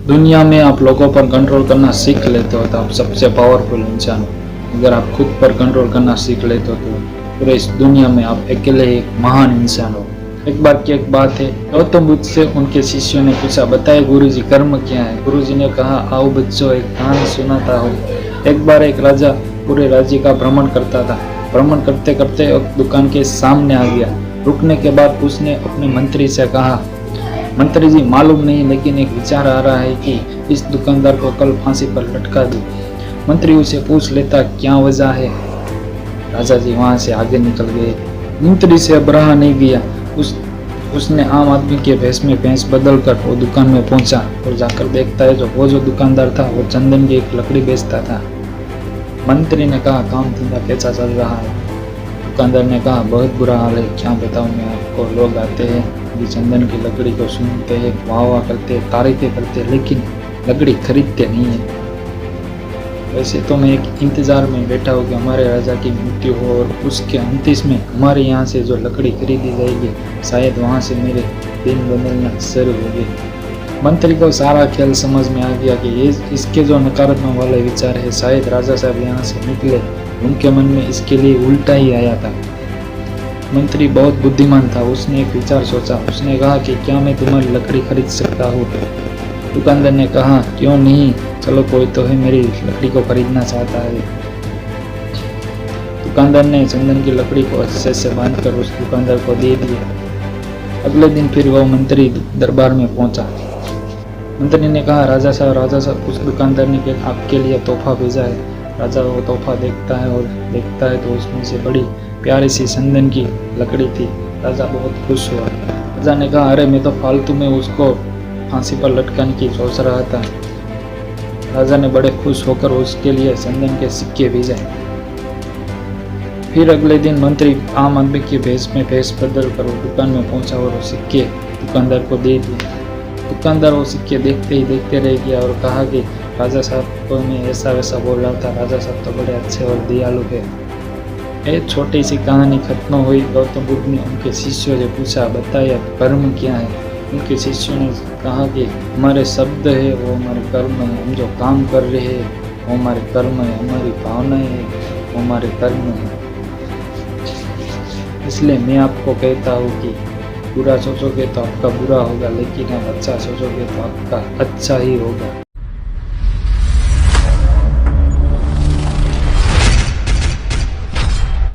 दुनिया में आप लोगों पर कंट्रोल करना सीख लेते हो तो आप सबसे पावरफुल इंसान हो। अगर आप खुद पर कंट्रोल करना सीख लेते हो तो पूरे इस दुनिया में आप अकेले एक महान इंसान हो। एक बार की एक बात है, गौतम बुद्ध से उनके शिष्यों ने पूछा, बताए गुरुजी कर्म क्या है। गुरुजी ने कहा, आओ बच्चों एक कहानी सुनाता हूँ। एक बार एक राजा पूरे राज्य का भ्रमण करता था। भ्रमण करते करते एक दुकान के सामने आ गया। रुकने के बाद उसने अपने मंत्री से कहा, मंत्री जी मालूम नहीं लेकिन एक विचार आ रहा है कि इस दुकानदार को कल फांसी पर लटका दूं। मंत्री उसे पूछ लेता, क्या वजह है। राजा जी वहां से आगे निकल गए। मंत्री से अब रहा नहीं गया। उसने आम आदमी के भेष में भैंस बदल कर वो दुकान में पहुंचा और जाकर देखता है वो जो दुकानदार था वो चंदन की एक लकड़ी बेचता था। मंत्री ने कहा, काम धंधा कैसा चल रहा है। दुकानदार ने कहा, बहुत बुरा हाल है, क्या बताऊं मैं आपको। लोग आते हैं, ये चंदन की लकड़ी को सुनते हैं, वाह वाह करते हैं, तारीफें करते हैं, लेकिन लकड़ी खरीदते नहीं है। वैसे तो मैं एक इंतजार में बैठा हूँ कि हमारे राजा की मृत्यु हो और उसके अंतिम में हमारे यहाँ से जो लकड़ी खरीदी जाएगी शायद वहाँ से मेरे दिन बदलना शुरू हो गए। मंत्री को सारा खेल समझ में आ गया कि ये इसके जो नकारात्मक वाले विचार है शायद राजा साहब यहाँ से निकले, उनके मन में इसके लिए उल्टा ही आया था। मंत्री बहुत बुद्धिमान था। उसने एक विचार सोचा। उसने कहा कि क्या मैं तुम्हारी लकड़ी खरीद सकता हूँ। दुकानदार ने कहा, क्यों नहीं, चलो कोई तो है मेरी लकड़ी को खरीदना चाहता है। दुकानदार ने चंदन की लकड़ी को अच्छे से बांधकर उस दुकानदार को दे दिया। अगले दिन फिर वह मंत्री दरबार में पहुंचा। मंत्री ने कहा, राजा साहब उस दुकानदार ने आपके लिए तोहफा भेजा है। राजा वो तोहफा देखता है और देखता है तो उसमें से बड़ी प्यारी सी चंदन की लकड़ी थी। राजा बहुत खुश हुआ। राजा ने कहा, अरे मैं तो फालतू में उसको फांसी पर लटकाने की सोच रहा था। राजा ने बड़े खुश होकर उसके लिए चंदन के सिक्के भेजे। फिर अगले दिन मंत्री आम आदमी के भेष में भेष बदल कर वो दुकान में पहुंचा और वो सिक्के दुकानदार को दे दिए। दुकानदार वो सिक्के देखते ही देखते रह गया और कहा कि राजा साहब को मैं ऐसा वैसा बोल रहा था, राजा साहब तो बड़े अच्छे और दयालु है। एक छोटी सी कहानी खत्म हुई। गौतम बुद्ध ने उनके शिष्यों से पूछा, बताइए कर्म क्या है। उनके शिष्यों ने कहा कि हमारे शब्द है वो हमारे कर्म है, हम जो काम कर रहे हैं वो हमारे कर्म है, हमारी भावनाएं है वो हमारे कर्म है। इसलिए मैं आपको कहता हूँ कि बुरा सोचोगे तो आपका बुरा होगा, लेकिन आप अच्छा सोचोगे तो आपका अच्छा ही होगा।